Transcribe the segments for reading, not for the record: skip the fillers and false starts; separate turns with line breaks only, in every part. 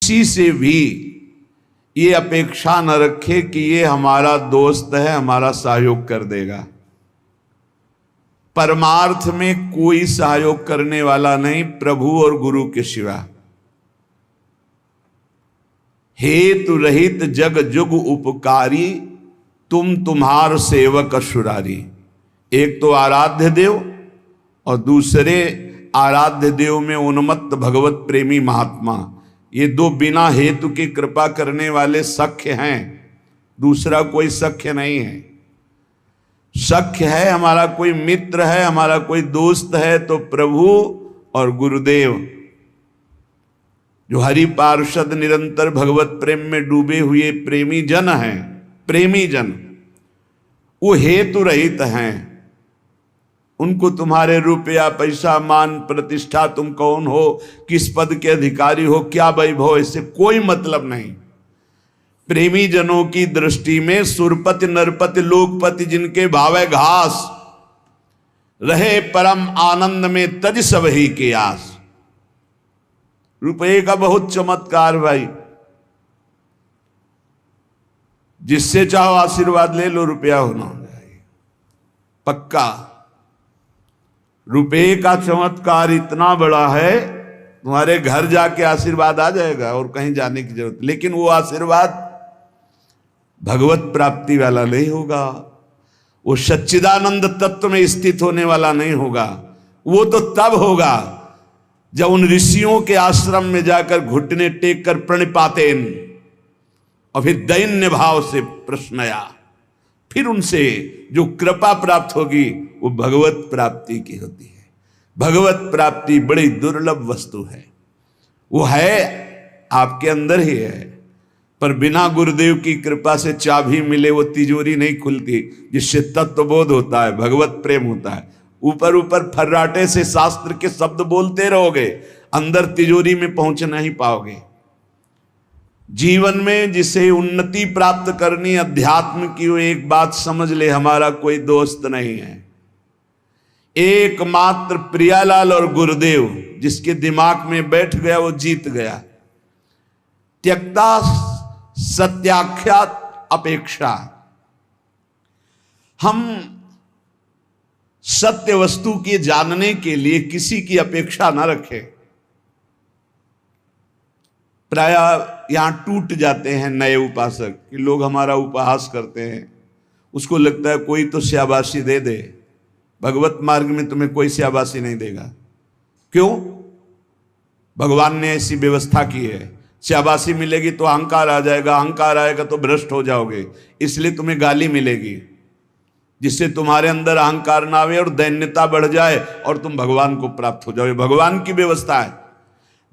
किसी से भी ये अपेक्षा न रखे कि ये हमारा दोस्त है, हमारा सहयोग कर देगा। परमार्थ में कोई सहयोग करने वाला नहीं प्रभु और गुरु के सिवा। हेतु रहित जग जुग उपकारी, तुम तुम्हार सेवक असुरारी। एक तो आराध्य देव और दूसरे आराध्य देव में उन्मत्त भगवत प्रेमी महात्मा, ये दो बिना हेतु की कृपा करने वाले सख्य हैं, दूसरा कोई सख्य नहीं है। सख्य है हमारा कोई मित्र है, हमारा कोई दोस्त है तो प्रभु और गुरुदेव, जो हरि पार्षद निरंतर भगवत प्रेम में डूबे हुए प्रेमी जन हैं। प्रेमी जन वो हेतु रहित हैं, उनको तुम्हारे रुपया पैसा मान प्रतिष्ठा, तुम कौन हो, किस पद के अधिकारी हो, क्या वैभव, इससे कोई मतलब नहीं। प्रेमी जनों की दृष्टि में सुरपति नरपति लोकपति जिनके भावे घास, रहे परम आनंद में तज सब ही के आस। रुपये का बहुत चमत्कार भाई, जिससे चाहो आशीर्वाद ले लो, रुपया होना चाहिए पक्का। रुपये का चमत्कार इतना बड़ा है, तुम्हारे घर जाके आशीर्वाद आ जाएगा और कहीं जाने की जरूरत, लेकिन वो आशीर्वाद भगवत प्राप्ति वाला नहीं होगा, वो सच्चिदानंद तत्व में स्थित होने वाला नहीं होगा। वो तो तब होगा जब उन ऋषियों के आश्रम में जाकर घुटने टेक कर प्रणिपातेन और फिर दैन्य भाव से प्रश्नया, फिर उनसे जो कृपा प्राप्त होगी वो भगवत प्राप्ति की होती है। भगवत प्राप्ति बड़ी दुर्लभ वस्तु है, वो है आपके अंदर ही है, पर बिना गुरुदेव की कृपा से चाबी मिले वो तिजोरी नहीं खुलती, जिससे तत्वबोध होता है, भगवत प्रेम होता है। ऊपर ऊपर फर्राटे से शास्त्र के शब्द बोलते रहोगे, अंदर तिजोरी में पहुंच नहीं पाओगे। जीवन में जिसे उन्नति प्राप्त करनी अध्यात्म की, वो एक बात समझ ले, हमारा कोई दोस्त नहीं है, एकमात्र प्रियालाल और गुरुदेव जिसके दिमाग में बैठ गया वो जीत गया। त्यक्ता सत्याख्यात अपेक्षा, हम सत्य वस्तु के जानने के लिए किसी की अपेक्षा ना रखें। प्राय यहां टूट जाते हैं नए उपासक कि लोग हमारा उपहास करते हैं, उसको लगता है कोई तो शाबाशी दे दे। भगवत मार्ग में तुम्हें कोई शाबाशी नहीं देगा। क्यों? भगवान ने ऐसी व्यवस्था की है, शाबाशी मिलेगी तो अहंकार आ जाएगा, अहंकार आएगा तो भ्रष्ट हो जाओगे, इसलिए तुम्हें गाली मिलेगी, जिससे तुम्हारे अंदर अहंकार ना आवे और दैन्यता बढ़ जाए और तुम भगवान को प्राप्त हो जाओ। भगवान की व्यवस्था है।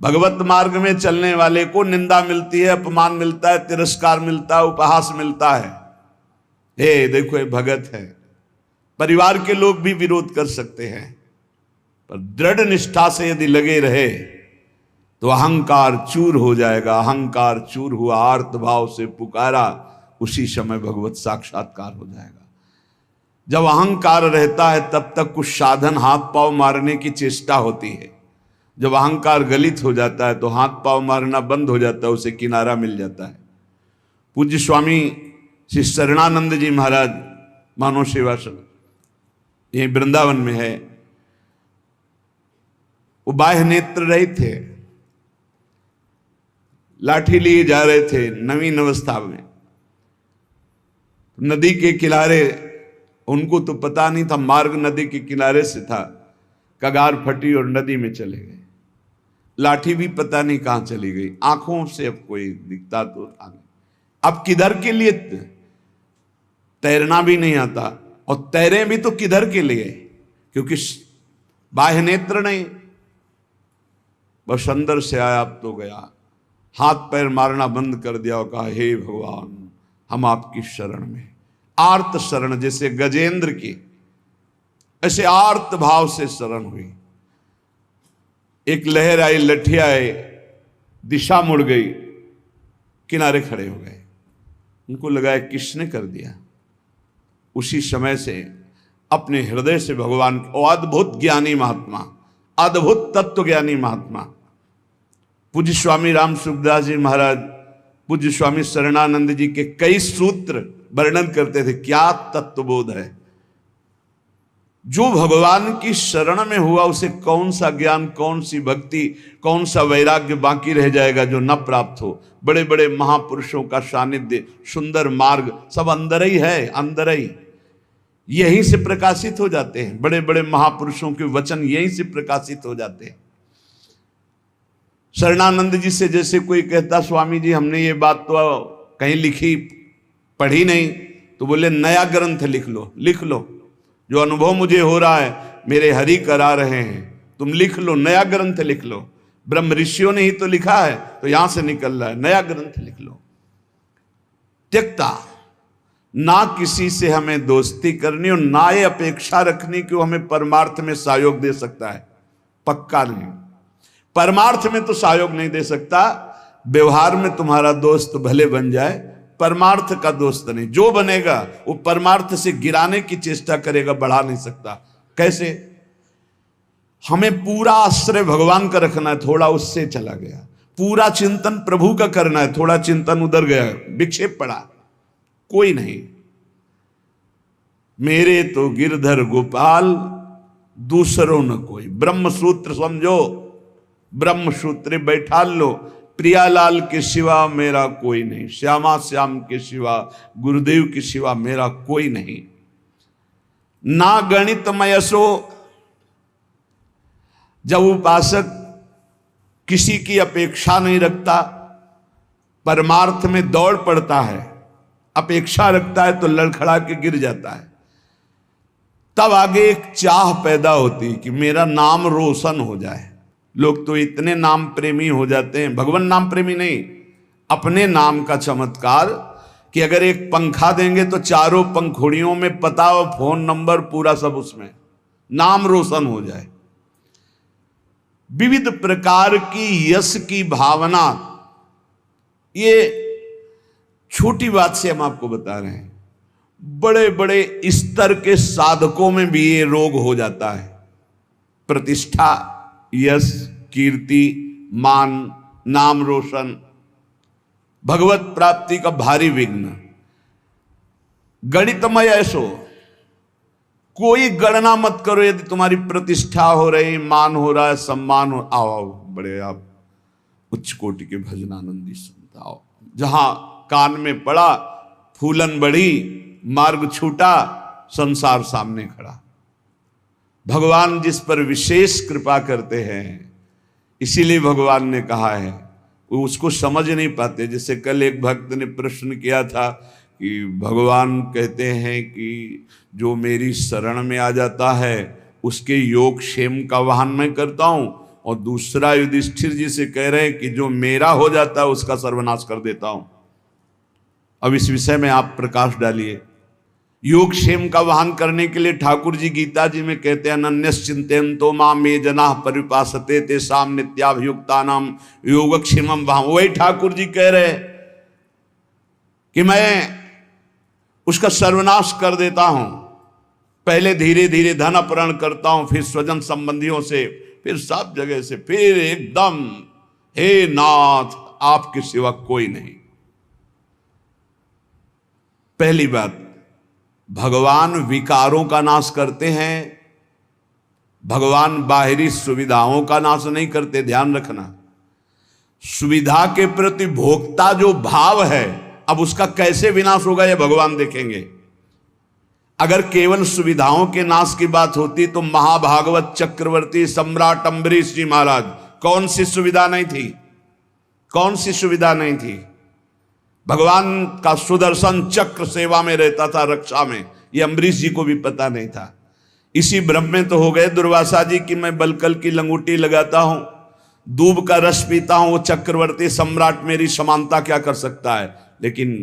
भगवत मार्ग में चलने वाले को निंदा मिलती है, अपमान मिलता है, तिरस्कार मिलता है, उपहास मिलता है। हे देखो ये भगत है। परिवार के लोग भी विरोध कर सकते हैं, पर दृढ़ निष्ठा से यदि लगे रहे तो अहंकार चूर हो जाएगा। अहंकार चूर हुआ, आर्त भाव से पुकारा, उसी समय भगवत साक्षात्कार हो जाएगा। जब अहंकार रहता है तब तक कुछ साधन हाथ पांव मारने की चेष्टा होती है। जब अहंकार गलित हो जाता है तो हाथ पांव मारना बंद हो जाता है, उसे किनारा मिल जाता है। पूज्य स्वामी श्री शरणानंद जी महाराज मानव सेवा समिति ये वृंदावन में है, वो बाह्य नेत्र रहित थे, लाठी लिए जा रहे थे नवीन अवस्था में, नदी के किनारे, उनको तो पता नहीं था मार्ग नदी के किनारे से था, कगार फटी और नदी में चले गए। लाठी भी पता नहीं कहां चली गई, आंखों से अब कोई दिखता तो था नहीं। अब किधर के लिए? तैरना भी नहीं आता, और तैरे भी तो किधर के लिए? क्योंकि बाह्य नेत्र नहीं, बस अंदर से आया अब तो गया। हाथ पैर मारना बंद कर दिया और कहा हे भगवान हम आपकी शरण में। आर्त शरण, जैसे गजेंद्र की, ऐसे आर्त भाव से शरण हुई। एक लहर आई, लठिया आई, दिशा मुड़ गई, किनारे खड़े हो गए। उनको लगा किसने कर दिया। उसी समय से अपने हृदय से भगवान, अद्भुत ज्ञानी महात्मा, अद्भुत तत्व ज्ञानी महात्मा, पूज्य स्वामी राम सुखदास जी महाराज, पूज्य स्वामी शरणानंद जी के कई सूत्र वर्णन करते थे। क्या तत्वबोध है। जो भगवान की शरण में हुआ उसे कौन सा ज्ञान, कौन सी भक्ति, कौन सा वैराग्य बाकी रह जाएगा जो न प्राप्त हो। बड़े बड़े महापुरुषों का सानिध्य, सुंदर मार्ग सब अंदर ही है, अंदर ही यहीं से प्रकाशित हो जाते हैं। बड़े बड़े महापुरुषों के वचन यहीं से प्रकाशित हो जाते हैं। शरणानंद जी से जैसे कोई कहता स्वामी जी हमने ये बात तो कहीं लिखी पढ़ी नहीं, तो बोले नया ग्रंथ लिख लो, लिख लो। जो अनुभव मुझे हो रहा है मेरे हरि करा रहे हैं, तुम लिख लो, नया ग्रंथ लिख लो। ब्रह्म ऋषियों ने ही तो लिखा है, तो यहां से निकल रहा है, नया ग्रंथ लिख लो। त्यक्ता, ना किसी से हमें दोस्ती करनी और ना ये अपेक्षा रखनी कि वो हमें परमार्थ में सहयोग दे सकता है। पक्का नहीं, परमार्थ में तो सहयोग नहीं दे सकता। व्यवहार में तुम्हारा दोस्त भले बन जाए, परमार्थ का दोस्त नहीं। जो बनेगा वो परमार्थ से गिराने की चेष्टा करेगा, बढ़ा नहीं सकता। कैसे? हमें पूरा आश्रय भगवान का रखना है, थोड़ा उससे चला गया। पूरा चिंतन प्रभु का करना है, थोड़ा चिंतन उधर गया, विक्षेप पड़ा, कोई नहीं। मेरे तो गिरधर गोपाल, दूसरों न कोई। ब्रह्म सूत्र समझो, ब्रह्म सूत्र बैठा लो। प्रियालाल के सिवा मेरा कोई नहीं, श्यामा श्याम के सिवा, गुरुदेव के सिवा मेरा कोई नहीं। ना गणित मयसो, जब उपासक किसी की अपेक्षा नहीं रखता, परमार्थ में दौड़ पड़ता है, अपेक्षा रखता है तो लड़खड़ा के गिर जाता है। तब आगे एक चाह पैदा होती कि मेरा नाम रोशन हो जाए। लोग तो इतने नाम प्रेमी हो जाते हैं, भगवान नाम प्रेमी नहीं, अपने नाम का चमत्कार, कि अगर एक पंखा देंगे तो चारों पंखुड़ियों में पता और फोन नंबर पूरा सब उसमें, नाम रोशन हो जाए। विविध प्रकार की यश की भावना, ये छोटी बात से हम आपको बता रहे हैं, बड़े बड़े स्तर के साधकों में भी ये रोग हो जाता है। प्रतिष्ठा, यश, कीर्ति, मान, नाम रोशन, भगवत प्राप्ति का भारी विघ्न। गणितमय ऐसो, कोई गणना मत करो। यदि तुम्हारी प्रतिष्ठा हो रही, मान हो रहा है, सम्मान हो, आओ बड़े आप उच्च कोटि के भजनानंदी संत आओ। जहां कान में पड़ा, फूलन बढ़ी, मार्ग छूटा, संसार सामने खड़ा। भगवान जिस पर विशेष कृपा करते हैं, इसीलिए भगवान ने कहा है, वो उसको समझ नहीं पाते। जैसे कल एक भक्त ने प्रश्न किया था कि भगवान कहते हैं कि जो मेरी शरण में आ जाता है उसके योग क्षेम का वहन मैं करता हूं, और दूसरा युधिष्ठिर जी से कह रहे हैं कि जो मेरा हो जाता है उसका सर्वनाश कर देता हूं। अब इस विषय में आप प्रकाश डालिए। योग क्षेम का वहन करने के लिए ठाकुर जी गीता जी में कहते हैं, अनन्यश्चिन्तयन्तो मां मे जनाः परिपासते तेषां नित्याभियुक्तानां योगक्षेमं वहम्। वही ठाकुर जी कह रहे कि मैं उसका सर्वनाश कर देता हूं। पहले धीरे धीरे धन अपहरण करता हूं, फिर स्वजन संबंधियों से, फिर सब जगह से, फिर एकदम हे नाथ आपके सिवा कोई नहीं। पहली बात, भगवान विकारों का नाश करते हैं, भगवान बाहरी सुविधाओं का नाश नहीं करते। ध्यान रखना, सुविधा के प्रति भोक्ता जो भाव है, अब उसका कैसे विनाश होगा यह भगवान देखेंगे। अगर केवल सुविधाओं के नाश की बात होती तो महाभागवत चक्रवर्ती सम्राट अम्बरीश जी महाराज, कौन सी सुविधा नहीं थी, कौन सी सुविधा नहीं थी। भगवान का सुदर्शन चक्र सेवा में रहता था, रक्षा में, ये अम्बरीश जी को भी पता नहीं था। इसी भ्रम में तो हो गए दुर्वासा जी कि मैं बलकल की लंगूटी लगाता हूं, दूब का रस पीता हूं, वो चक्रवर्ती सम्राट मेरी समानता क्या कर सकता है। लेकिन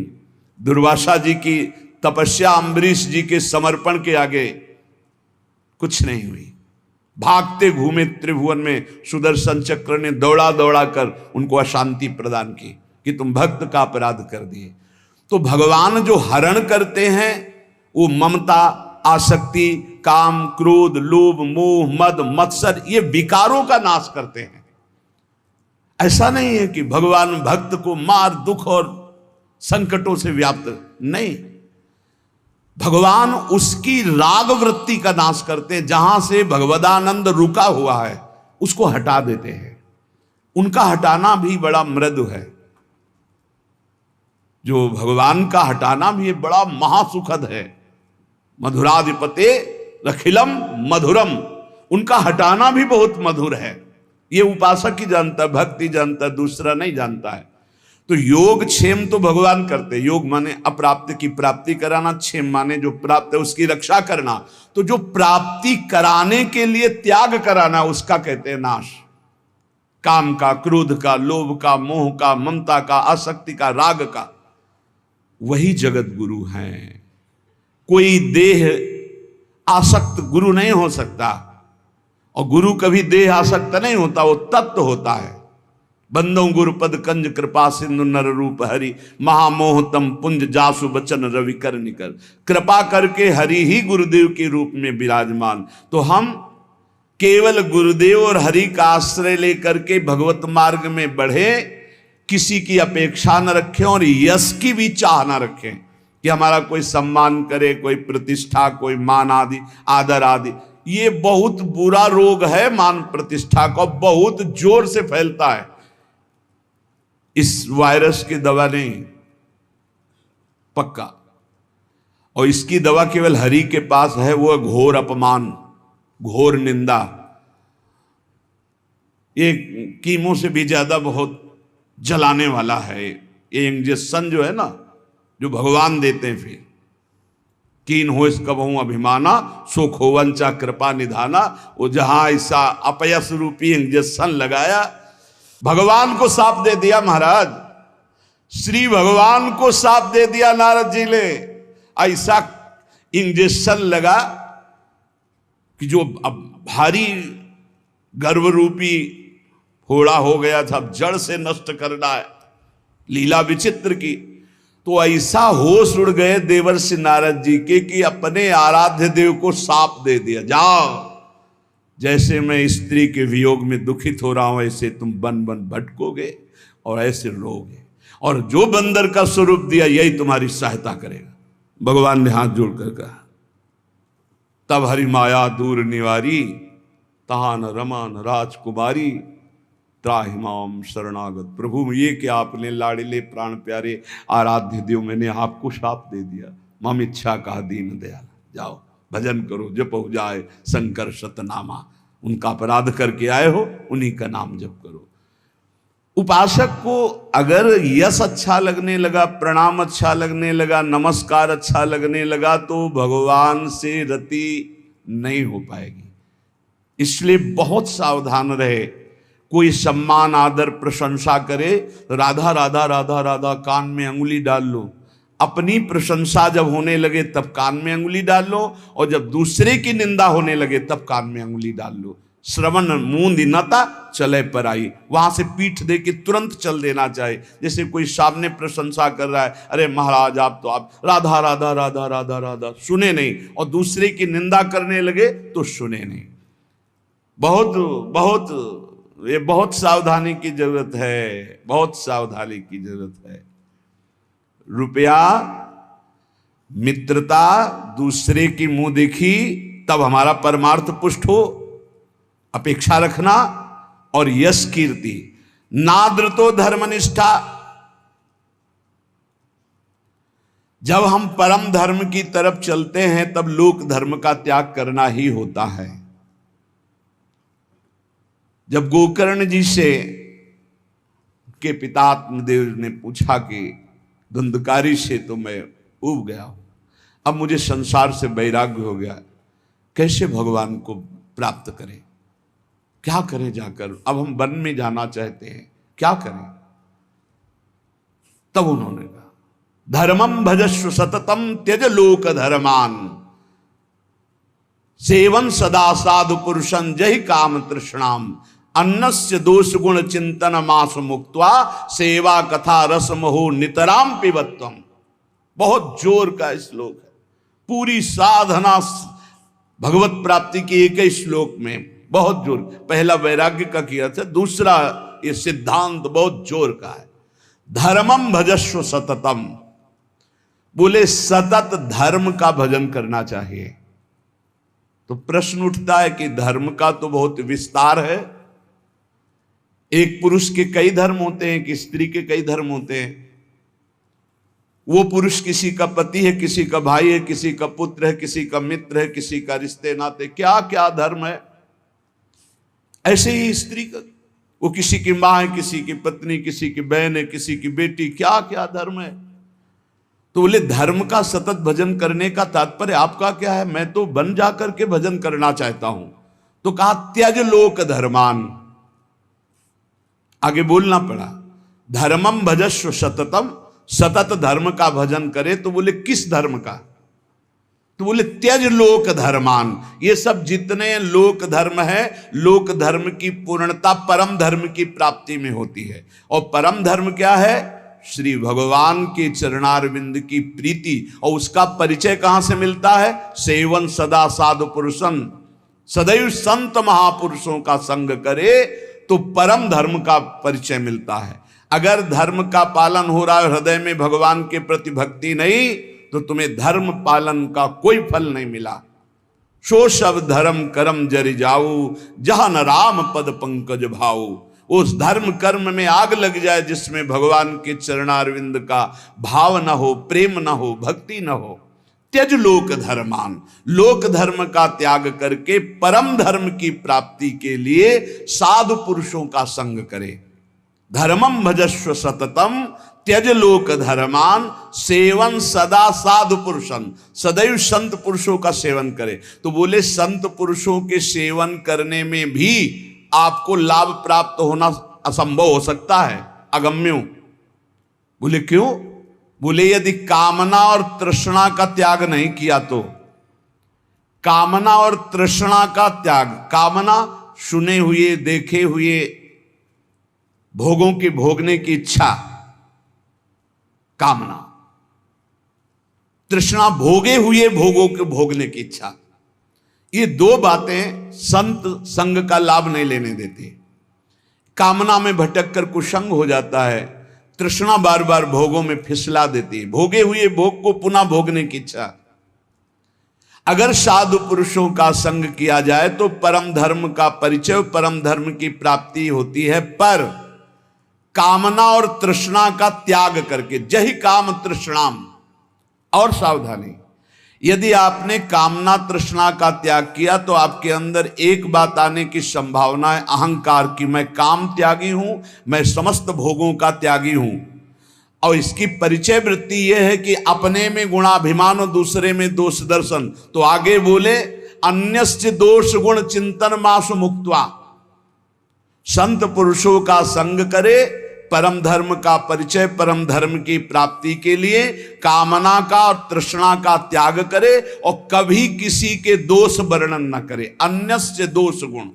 दुर्वासा जी की तपस्या अम्बरीश जी के समर्पण के आगे कुछ नहीं हुई। भागते घूमे त्रिभुवन में, सुदर्शन चक्र ने दौड़ा दौड़ा कर उनको अशांति प्रदान की कि तुम भक्त का अपराध कर दिए। तो भगवान जो हरण करते हैं वो ममता, आसक्ति, काम, क्रोध, लोभ, मोह, मद, मत्सर, ये विकारों का नाश करते हैं। ऐसा नहीं है कि भगवान भक्त को मार दुख और संकटों से व्याप्त, नहीं, भगवान उसकी राग वृत्ति का नाश करते हैं। जहां से भगवदानंद रुका हुआ है उसको हटा देते हैं। उनका हटाना भी बड़ा मृदु है। जो भगवान का हटाना भी बड़ा महासुखद है। मधुराधिपते रखिलम मधुरम, उनका हटाना भी बहुत मधुर है। ये उपासक ही जानता है, भक्ति जानता है, दूसरा नहीं जानता है। तो योग क्षेम तो भगवान करते। योग माने अप्राप्त की प्राप्ति कराना, क्षेम माने जो प्राप्त है उसकी रक्षा करना। तो जो प्राप्ति कराने के लिए त्याग कराना उसका कहते हैं नाश। काम का, क्रोध का, लोभ का, मोह का, ममता का, आसक्ति का, राग का, वही जगत गुरु हैं। कोई देह आसक्त गुरु नहीं हो सकता, और गुरु कभी देह आसक्त नहीं होता, वो तत्व होता है। बंदो गुरुपद कंज कृपा सिंधु नर रूप हरि, महामोहतम पुंज जासु बचन रवि कर निकर। कृपा करके हरि ही गुरुदेव के रूप में विराजमान। तो हम केवल गुरुदेव और हरि का आश्रय लेकर के भगवत मार्ग में बढ़े, किसी की अपेक्षा न रखें और यश की भी चाह न रखें कि हमारा कोई सम्मान करे, कोई प्रतिष्ठा, कोई मान आदि, आदर आदि। ये बहुत बुरा रोग है मान प्रतिष्ठा का, बहुत जोर से फैलता है। इस वायरस की दवा नहीं, पक्का। और इसकी दवा केवल हरि के पास है, वो घोर अपमान, घोर निंदा। ये कीमो से भी ज्यादा बहुत जलाने वाला है। ये इंजेक्शन जो है ना, जो भगवान देते हैं, फिर कीन हो इस कबहू अभिमाना, सो खोवंचा कृपा निधाना। वो जहां ऐसा अपयस रूपी इंजेक्शन लगाया, भगवान को साफ दे दिया महाराज, श्री भगवान को साफ दे दिया नारद जी ने। ऐसा इंजेक्शन लगा कि जो अब भारी गर्भ रूपी फोड़ा हो गया था, अब जड़ से नष्ट करना है, लीला विचित्र की। तो ऐसा होश उड़ गए देवर्षि नारद जी के कि अपने आराध्य देव को साप दे दिया, जाओ, जैसे मैं स्त्री के वियोग में दुखित हो रहा हूं ऐसे तुम बन बन भटकोगे और ऐसे रोगे, और जो बंदर का स्वरूप दिया यही तुम्हारी सहायता करेगा। भगवान ने हाथ जोड़कर कहा, तब हरि माया दूर निवारी, तहान रमान राजकुमारी, त्राहिमाम शरणागत। प्रभु ये कि आपने लाड़िले प्राण प्यारे आराध्य देव, मैंने आपको शाप दे दिया, मम इच्छा कहा दीन दयाल, जाओ भजन करो, जप हो जाए शंकर शतनामा। उनका अपराध करके आए हो, उन्हीं का नाम जप करो। उपासक को अगर यश अच्छा लगने लगा, प्रणाम अच्छा लगने लगा, नमस्कार अच्छा लगने लगा, तो भगवान से रति नहीं हो पाएगी। इसलिए बहुत सावधान रहे। कोई सम्मान आदर प्रशंसा करे, राधा राधा राधा राधा कान में अंगुली डाल लो। अपनी प्रशंसा जब होने लगे तब कान में अंगुली डाल लो, और जब दूसरे की निंदा होने लगे तब कान में अंगुली डाल लो। श्रवण मूंद नता चले पर आई, वहां से पीठ दे के तुरंत चल देना चाहिए। जैसे कोई सामने प्रशंसा कर रहा है, अरे महाराज आप तो आप राधा राधा राधा राधा राधा, सुने नहीं, और दूसरे की निंदा करने लगे तो सुने नहीं। बहुत बहुत ये बहुत सावधानी की जरूरत है, बहुत सावधानी की जरूरत है। रुपया, मित्रता, दूसरे की मुंह देखी, तब हमारा परमार्थ पुष्ट हो, अपेक्षा रखना, और यश कीर्ति, नाद्रतो धर्मनिष्ठा। जब हम परम धर्म की तरफ चलते हैं तब लोक धर्म का त्याग करना ही होता है। जब गोकर्ण जी से के पिता आत्मदेव ने पूछा कि धुंधकारी से तो मैं उब गया हूं, अब मुझे संसार से वैराग्य हो गया, कैसे भगवान को प्राप्त करें, क्या करें जाकर, अब हम वन में जाना चाहते हैं, क्या करें। तब उन्होंने कहा, धर्मम भजस्व सततम त्यज लोक धर्मान, सेवन सदा साधु पुरुषं जहि काम तृष्णाम, अन्नस्य दोष गुण चिंतन मास मुक्त्वा, सेवा कथा रस मोहो नितराम पिबत्वम। बहुत जोर का श्लोक है। पूरी साधना भगवत प्राप्ति की एक ही श्लोक में बहुत जोर। पहला वैराग्य का किया था, दूसरा ये सिद्धांत बहुत जोर का है। धर्मम भजस्व सततम, बोले सतत धर्म का भजन करना चाहिए। तो प्रश्न उठता है कि धर्म का तो बहुत विस्तार है, एक पुरुष के कई धर्म होते हैं कि स्त्री के कई धर्म होते हैं। वो पुरुष किसी का पति है, किसी का भाई है, किसी का पुत्र है, किसी का मित्र है, किसी का रिश्ते नाते, क्या क्या धर्म है। ऐसे ही स्त्री का, वो किसी की मां है, किसी की पत्नी, किसी की बहन है, किसी की बेटी, क्या क्या धर्म है। तो बोले धर्म का सतत भजन करने का तात्पर्य आपका क्या है? मैं तो बन जाकर के भजन करना चाहता हूं। तो कहा त्यज लोक धर्मान, आगे बोलना पड़ा, धर्मम भजस्व सततम, सतत धर्म का भजन करे। तो बोले किस धर्म का? तो बोले त्यज लोक धर्मान। ये सब जितने लोक धर्म है, लोक धर्म की पूर्णता परम धर्म की प्राप्ति में होती है। और परम धर्म क्या है? श्री भगवान के चरणारविंद की प्रीति। और उसका परिचय कहां से मिलता है? सेवन सदा साधु पुरुषन, सदैव संत महापुरुषों का संग करे तो परम धर्म का परिचय मिलता है। अगर धर्म का पालन हो रहा है, हृदय में भगवान के प्रति भक्ति नहीं, तो तुम्हें धर्म पालन का कोई फल नहीं मिला। सो सब धर्म कर्म जरि जाऊ, जहां न राम पद पंकज भाऊ। उस धर्म कर्म में आग लग जाए जिसमें भगवान के चरणारविंद का भाव न हो, प्रेम न हो, भक्ति न हो। त्यज लोक धर्मान, लोक धर्म का त्याग करके परम धर्म की प्राप्ति के लिए साधु पुरुषों का संग करे। धर्मम भजस्व सततम त्यज लोक धर्मान, सेवन सदा साधु पुरुषन, सदैव संत पुरुषों का सेवन करे। तो बोले संत पुरुषों के सेवन करने में भी आपको लाभ प्राप्त होना असंभव हो सकता है, अगम्य। बोले क्यों? बोले यदि कामना और तृष्णा का त्याग नहीं किया तो। कामना और तृष्णा का त्याग, कामना सुने हुए देखे हुए भोगों की भोगने की इच्छा, कामना, तृष्णा भोगे हुए भोगों के भोगने की इच्छा। ये दो बातें संत संग का लाभ नहीं लेने देती। कामना में भटक कर कुसंग हो जाता है, तृष्णा बार बार भोगों में फिसला देती है, भोगे हुए भोग को पुनः भोगने की इच्छा। अगर साधु पुरुषों का संग किया जाए तो परम धर्म का परिचय, परम धर्म की प्राप्ति होती है। पर कामना और तृष्णा का त्याग करके, जहि काम तृष्णाम। और सावधानी, यदि आपने कामना तृष्णा का त्याग किया तो आपके अंदर एक बात आने की संभावना है, अहंकार की। मैं काम त्यागी हूं, मैं समस्त भोगों का त्यागी हूं। और इसकी परिचय वृत्ति यह है कि अपने में गुणाभिमान और दूसरे में दोष दर्शन। तो आगे बोले अन्यस्य दोष गुण चिंतन मासु मुक्त्वा, संत पुरुषों का संग करे, परम धर्म का परिचय, परम धर्म की प्राप्ति के लिए कामना का और तृष्णा का त्याग करे और कभी किसी के दोष वर्णन न करे। अन्यस्य दोष गुण,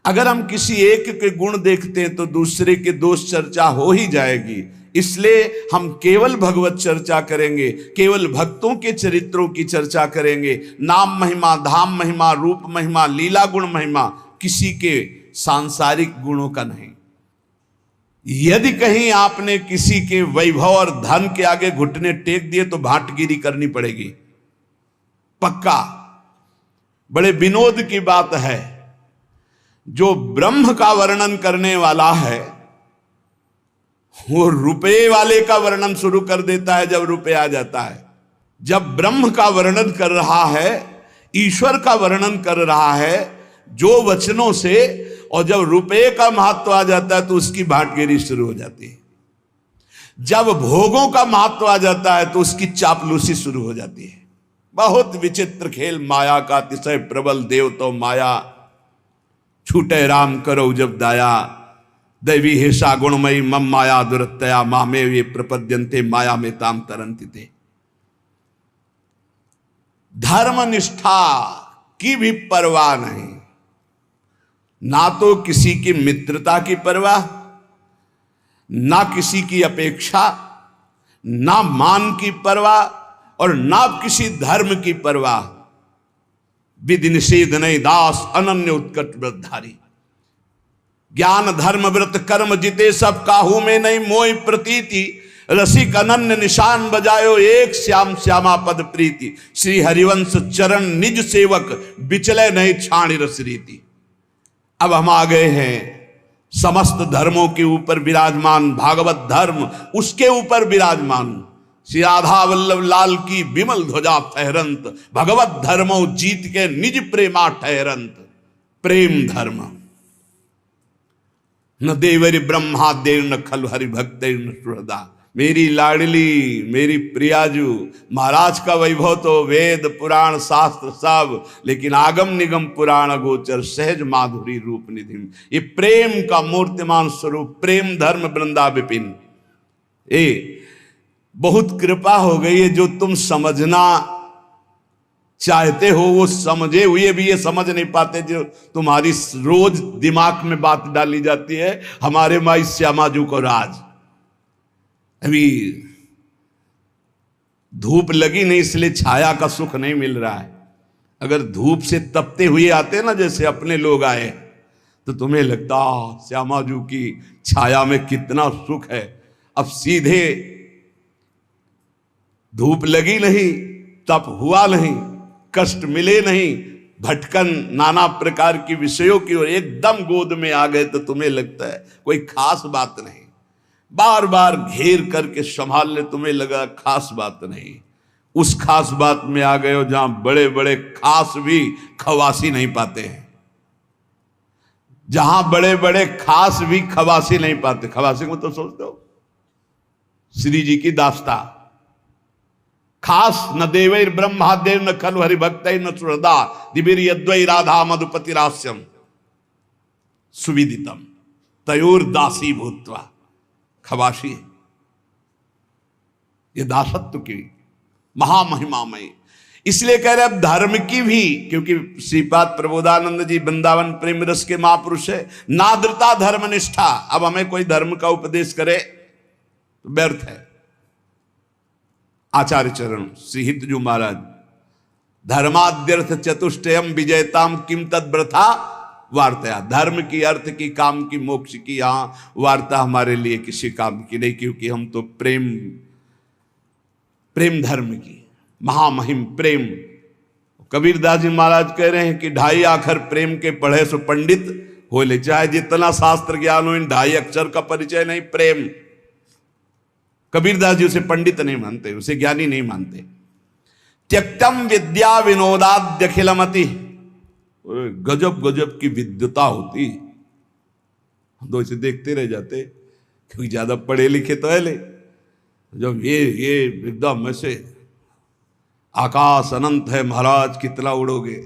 अगर हम किसी एक के गुण देखते हैं तो दूसरे के दोष चर्चा हो ही जाएगी। इसलिए हम केवल भगवत चर्चा करेंगे, केवल भक्तों के चरित्रों की चर्चा करेंगे। नाम महिमा, धाम महिमा, रूप महिमा, लीला गुण महिमा, किसी के सांसारिक गुणों का नहीं। यदि कहीं आपने किसी के वैभव और धन के आगे घुटने टेक दिए तो भाटगिरी करनी पड़ेगी, पक्का। बड़े विनोद की बात है, जो ब्रह्म का वर्णन करने वाला है वो रुपये वाले का वर्णन शुरू कर देता है जब रुपये आ जाता है। जब ब्रह्म का वर्णन कर रहा है, ईश्वर का वर्णन कर रहा है जो वचनों से, और जब रुपये का महत्व आ जाता है तो उसकी भाटगिरी शुरू हो जाती है। जब भोगों का महत्व आ जाता है तो उसकी चापलूसी शुरू हो जाती है। बहुत विचित्र खेल माया का, अतिशय प्रबल देव तो माया, छूटे राम करो जब दाया, दैवी हेषा गुणमयी मम माया दुरतया मामे ये प्रपद्यन्ते माया में ताम तरंति ते। धर्म निष्ठा की भी परवाह नहीं, ना तो किसी की मित्रता की परवाह, ना किसी की अपेक्षा, ना मान की परवाह और ना किसी धर्म की परवाह। विधि निषेध नहीं दास अनन्य उत्कट व्रतधारी। ज्ञान धर्म व्रत कर्म जिते सब काहू में नहीं मोहि प्रतीति, रसिक अनन्य निशान बजायो एक श्याम श्यामा पद प्रीति, श्री हरिवंश चरण निज सेवक बिचले नहीं छाणी रस रीति। अब हम आ गए हैं समस्त धर्मों के ऊपर विराजमान भागवत धर्म, उसके ऊपर विराजमान श्री राधा वल्लभ लाल की विमल ध्वजा फहरंत, भगवत धर्मो जीत के निज प्रेमा ठहरंत। प्रेम धर्म न देवरि ब्रह्मा देव न खल हरि भक्त न सुहृदा। मेरी लाडली मेरी प्रियाजू, महाराज का वैभव तो वेद पुराण शास्त्र सब, लेकिन आगम निगम पुराण गोचर सहज माधुरी रूप निधि। ये प्रेम का मूर्तिमान स्वरूप प्रेम धर्म वृंदा विपिन। बहुत कृपा हो गई है, जो तुम समझना चाहते हो वो समझे हुए भी ये समझ नहीं पाते, जो तुम्हारी रोज दिमाग में बात डाली जाती है हमारे माई श्यामाजू को राज। अभी धूप लगी नहीं इसलिए छाया का सुख नहीं मिल रहा है। अगर धूप से तपते हुए आते ना जैसे अपने लोग आए तो तुम्हें लगता श्यामाजू की छाया में कितना सुख है। अब सीधे धूप लगी नहीं, तप हुआ नहीं, कष्ट मिले नहीं, भटकन नाना प्रकार की विषयों की ओर एकदम गोद में आ गए तो तुम्हें लगता है कोई खास बात नहीं। बार बार घेर करके संभाल ले, तुम्हें लगा खास बात नहीं। उस खास बात में आ गए हो जहां बड़े बड़े खास भी खवासी नहीं पाते हैं, जहां बड़े बड़े खास भी खवासी नहीं पाते। खवासी को तो सोचते हो श्री जी की दास्ता, खास न देवैर ब्रह्मा देव न खलु हरि भक्त न सुहृदा, दिवीर यद्वै राधा मधुपति रास्यम सुविदितम तयोर दासी भूत्वा। खवासी ये दासत्व की महामहिमामय। इसलिए कह रहे अब धर्म की भी, क्योंकि श्रीपाद प्रबोधानंद जी वृंदावन प्रेम रस के महापुरुष है, नाद्रता धर्म निष्ठा। अब हमें कोई धर्म का उपदेश करे तो व्यर्थ है। आचार्य चरण श्री हितजू महाराज, धर्माद्यर्थ चतुष्टयम विजयताम किम तद व्रथा वार्ता। धर्म की, अर्थ की, काम की, मोक्ष की यहां वार्ता हमारे लिए किसी काम की नहीं, क्योंकि हम तो प्रेम धर्म की महामहिम प्रेम। कबीरदास जी महाराज कह रहे हैं कि 2.5 अक्षर प्रेम के पढ़े सो पंडित हो ले, चाहे जितना शास्त्र ज्ञान हो, इन 2.5 अक्षर का परिचय नहीं प्रेम। कबीरदास जी उसे पंडित नहीं मानते, उसे ज्ञानी नहीं मानते। त्यक्तम विद्या विनोदाद्य खिलमति, गजब गजब की विद्वता होती, हम तो इसे देखते रह जाते, क्योंकि ज्यादा पढ़े लिखे तो है ले। जब ये एकदम ऐसे आकाश अनंत है महाराज, कितना उड़ोगे,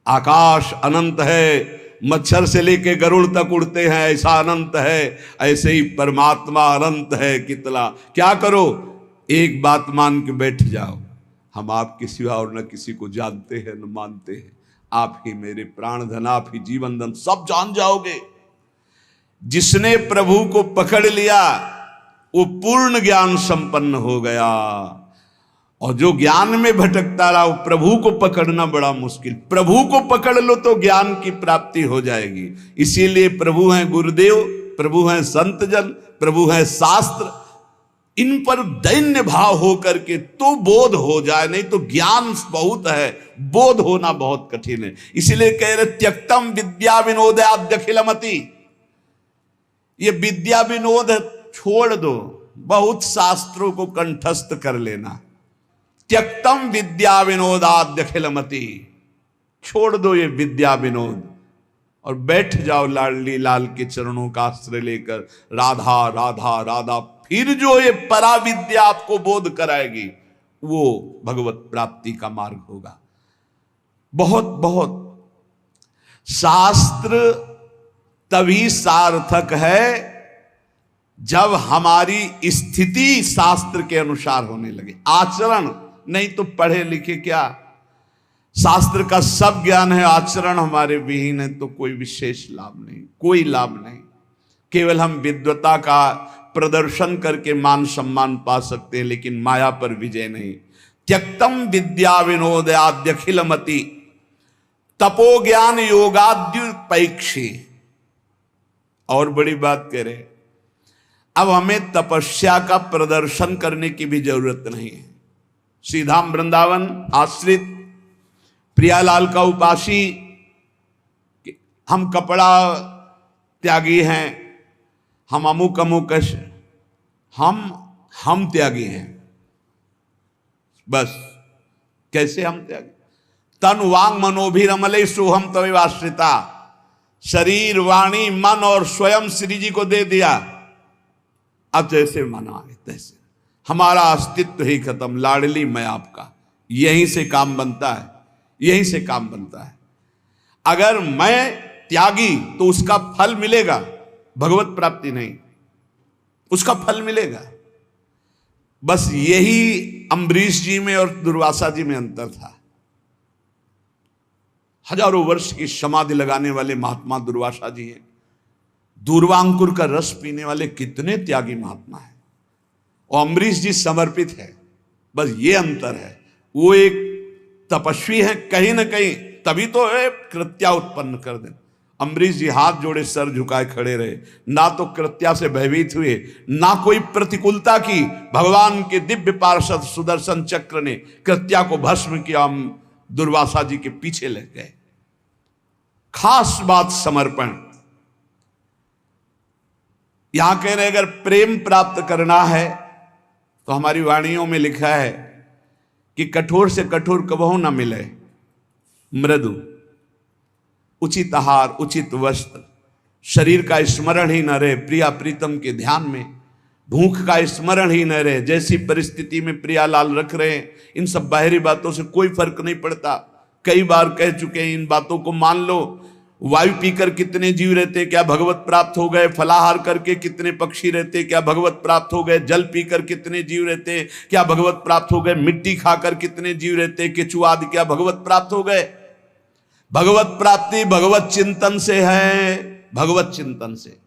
आकाश अनंत है, मच्छर से लेके गरुड़ तक उड़ते हैं, ऐसा अनंत है, ऐसे ही परमात्मा अनंत है कितना। क्या करो, एक बात मान के बैठ जाओ, हम आपके सिवा और न किसी को जानते हैं न मानते हैं, आप ही मेरे प्राण धन, आप ही जीवन धन, सब जान जाओगे। जिसने प्रभु को पकड़ लिया वो पूर्ण ज्ञान संपन्न हो गया, और जो ज्ञान में भटकता रहा वो प्रभु को पकड़ना बड़ा मुश्किल। प्रभु को पकड़ लो तो ज्ञान की प्राप्ति हो जाएगी। इसीलिए प्रभु हैं गुरुदेव, प्रभु हैं संत जन, प्रभु हैं शास्त्र, इन पर दैन्य भाव हो करके तो बोध हो जाए, नहीं तो ज्ञान बहुत है, बोध होना बहुत कठिन है। इसीलिए कह रहे त्यक्तम विद्या विनोदाद्यखिलमति, ये विद्या विनोद छोड़ दो, बहुत शास्त्रों को कंठस्थ कर लेना। त्यक्तम विद्या विनोदाद्यखिलमति, छोड़ दो ये विद्या विनोद और बैठ जाओ लाडली लाल के चरणों का आश्रय लेकर। राधा राधा राधा, फिर जो ये परा विद्या आपको बोध कराएगी वो भगवत प्राप्ति का मार्ग होगा। बहुत बहुत शास्त्र तभी सार्थक है जब हमारी स्थिति शास्त्र के अनुसार होने लगे, आचरण नहीं तो पढ़े लिखे क्या, शास्त्र का सब ज्ञान है, आचरण हमारे विहीन है तो कोई विशेष लाभ नहीं, कोई लाभ नहीं। केवल हम विद्वता का प्रदर्शन करके मान सम्मान पा सकते हैं, लेकिन माया पर विजय नहीं। त्यक्तम विद्या विनोदाद्यखिलमति, तपो ज्ञान योगाद्युपैक्षी। और बड़ी बात कह रहे, अब हमें तपस्या का प्रदर्शन करने की भी जरूरत नहीं है। सीधाम वृंदावन आश्रित प्रियालाल का उपासी, हम कपड़ा त्यागी हैं, हम अमुक अमुक, हम त्यागी हैं। बस कैसे हम त्यागी? तन वांग मनोभिरमले सोहम तवे आश्रिता, शरीर वाणी मन और स्वयं श्री जी को दे दिया। अब जैसे मना है तैसे, हमारा अस्तित्व ही खत्म, लाडली मैं आपका। यहीं से काम बनता है, यहीं से काम बनता है। अगर मैं त्यागी तो उसका फल मिलेगा, भगवत प्राप्ति नहीं, उसका फल मिलेगा। बस यही अम्बरीश जी में और दुर्वासा जी में अंतर था। हजारों वर्ष की समाधि लगाने वाले महात्मा दुर्वासा जी हैं, दूर्वांकुर का रस पीने वाले कितने त्यागी महात्मा हैं, और अम्बरीश जी समर्पित है। बस ये अंतर है, वो एक तपस्वी है कहीं ना कहीं, तभी तो कृत्या उत्पन्न कर दे। अम्बरीश जी हाथ जोड़े सर झुकाए खड़े रहे, ना तो कृत्या से भयभीत हुए, ना कोई प्रतिकूलता की। भगवान के दिव्य पार्षद सुदर्शन चक्र ने कृत्या को भस्म किया, दुर्वासा जी के पीछे लग गए। खास बात समर्पण। यहां कह रहे अगर प्रेम प्राप्त करना है तो हमारी वाणियों में लिखा है कि कठोर से कठोर कबहू ना मिले, मृदु, उचित आहार, उचित वस्त्र, शरीर का स्मरण ही न रहे प्रिया प्रीतम के ध्यान में, भूख का स्मरण ही न रहे। जैसी परिस्थिति में प्रियालाल रख रहे हैं, इन सब बाहरी बातों से कोई फर्क नहीं पड़ता। कई बार कह चुके हैं, इन बातों को मान लो। वायु पीकर कितने जीव रहते, क्या भगवत प्राप्त हो गए? फलाहार करके कितने पक्षी रहते, क्या भगवत प्राप्त हो गए? जल पीकर कितने जीव रहते, क्या भगवत प्राप्त हो गए? मिट्टी खाकर कितने जीव रहते, केचुआ आदि, क्या भगवत प्राप्त हो गए? भगवत प्राप्ति भगवत चिंतन से है, भगवत चिंतन से।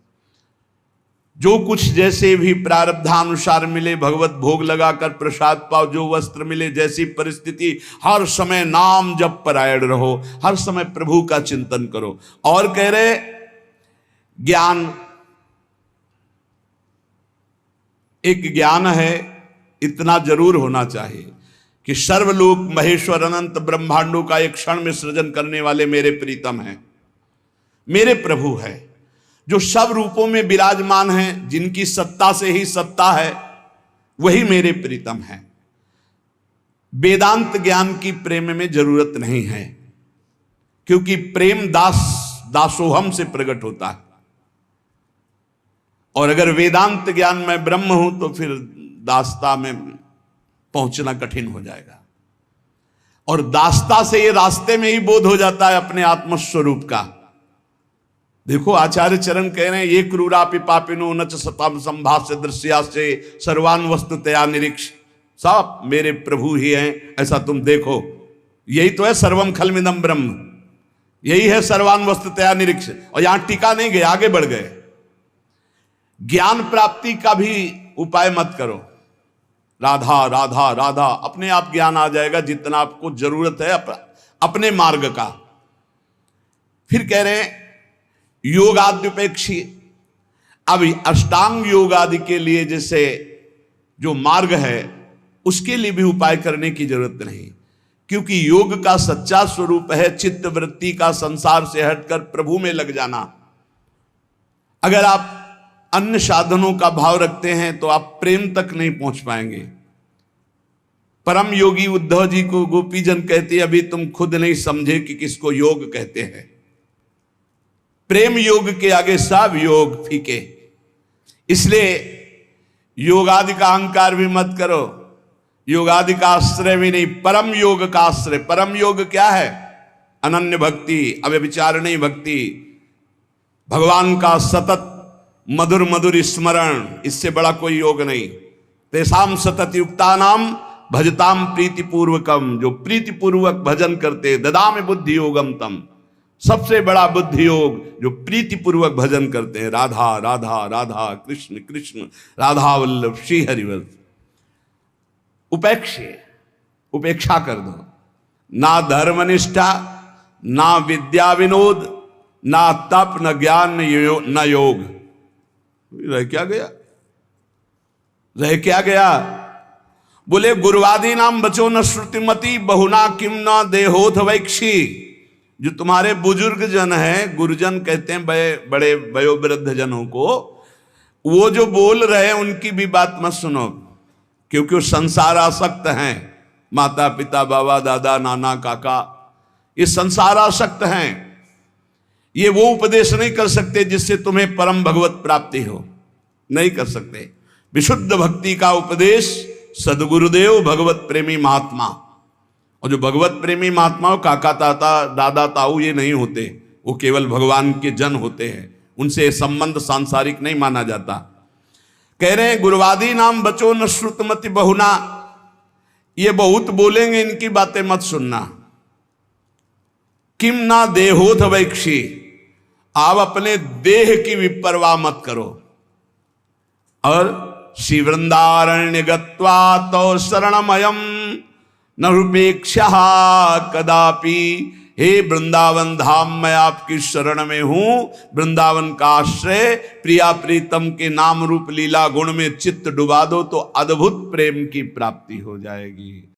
जो कुछ जैसे भी प्रारब्धानुसार मिले, भगवत भोग लगाकर प्रसाद पाओ, जो वस्त्र मिले, जैसी परिस्थिति, हर समय नाम जप परायण रहो, हर समय प्रभु का चिंतन करो। और कह रहे ज्ञान, एक ज्ञान है, इतना जरूर होना चाहिए कि सर्वलोक महेश्वर अनंत ब्रह्मांडों का एक क्षण में सृजन करने वाले मेरे प्रीतम हैं, मेरे प्रभु है, जो सब रूपों में विराजमान हैं, जिनकी सत्ता से ही सत्ता है, वही मेरे प्रीतम हैं। वेदांत ज्ञान की प्रेम में जरूरत नहीं है, क्योंकि प्रेम दासोहम से प्रकट होता है। और अगर वेदांत ज्ञान में ब्रह्म हूं तो फिर दासता में पहुंचना कठिन हो जाएगा। और दासता से ये रास्ते में ही बोध हो जाता है अपने आत्मस्वरूप का। देखो आचार्य चरण कह रहे हैं, ये क्रूरापि पापिनो न च सताम संभाष्य दृश्या से सर्वान वस्तुतया निरीक्ष। सब मेरे प्रभु ही हैं, ऐसा तुम देखो। यही तो है सर्वम खलमिदम ब्रह्म, यही है सर्वान वस्तुतया निरीक्ष। और यहां टीका नहीं गए, आगे बढ़ गए। ज्ञान प्राप्ति का भी उपाय मत करो, राधा राधा राधा, अपने आप ज्ञान आ जाएगा जितना आपको जरूरत है अपने मार्ग का। फिर कह रहे हैं योगाद्युपेक्षी। अब अष्टांग योग आदि के लिए जैसे जो मार्ग है, उसके लिए भी उपाय करने की जरूरत नहीं, क्योंकि योग का सच्चा स्वरूप है चित्त वृत्ति का संसार से हटकर प्रभु में लग जाना। अगर आप अन्य साधनों का भाव रखते हैं तो आप प्रेम तक नहीं पहुंच पाएंगे। परम योगी उद्धव जी को गोपीजन कहते, अभी तुम खुद नहीं समझे कि किसको योग कहते हैं। प्रेम योग के आगे सब योग फीके। इसलिए योगादि का अहंकार भी मत करो, योगादि का आश्रय भी नहीं, परम योग का आश्रय। परम योग क्या है? अनन्य भक्ति, अव्यभिचारिणी भक्ति, भगवान का सतत मधुर मधुर स्मरण, इससे बड़ा कोई योग नहीं। तेसाम सतत युक्ता नाम भजताम प्रीतिपूर्वकम, जो प्रीतिपूर्वक भजन करते, ददामि बुद्धि योगम तम, सबसे बड़ा बुद्धि योग जो प्रीतिपूर्वक भजन करते हैं। राधा राधा राधा, कृष्ण कृष्ण, राधा वल्लभ श्री हरिवल्लभ। उपेक्षा कर दो। ना धर्मनिष्ठा, ना विद्या विनोद, ना तप न ज्ञान न योग। रह क्या गया, रह क्या गया? बोले गुरुवादी नाम बचो न श्रुतिमति बहुना किम न देहोथ वैक्षी। जो तुम्हारे बुजुर्ग जन हैं, गुरुजन कहते हैं बड़े वयोवृद्ध जनों को, वो जो बोल रहे हैं उनकी भी बात मत सुनो, क्योंकि वो संसार आसक्त हैं। माता पिता बाबा दादा नाना काका ये संसार आसक्त हैं। ये वो उपदेश नहीं कर सकते जिससे तुम्हें परम भगवत प्राप्ति हो, नहीं कर सकते। विशुद्ध भक्ति का उपदेश सदगुरुदेव भगवत प्रेमी महात्मा, और जो भगवत प्रेमी महात्मा हो, काका ताता दादा ताऊ ये नहीं होते, वो केवल भगवान के जन होते हैं, उनसे संबंध सांसारिक नहीं माना जाता। कह रहे हैं गुरुवादी नाम बचो न श्रुतमति बहुना, ये बहुत बोलेंगे, इनकी बातें मत सुनना। किम ना देहोथ वैक्षी, आप अपने देह की विपरवाह मत करो। और श्री वृंदारण्य गत्वा तो शरणमयम न रूपेक्षा कदापि। हे वृंदावन धाम, मैं आपकी शरण में हूं, वृंदावन का आश्रय। प्रिया प्रीतम के नाम रूप लीला गुण में चित्त डुबा दो तो अद्भुत प्रेम की प्राप्ति हो जाएगी।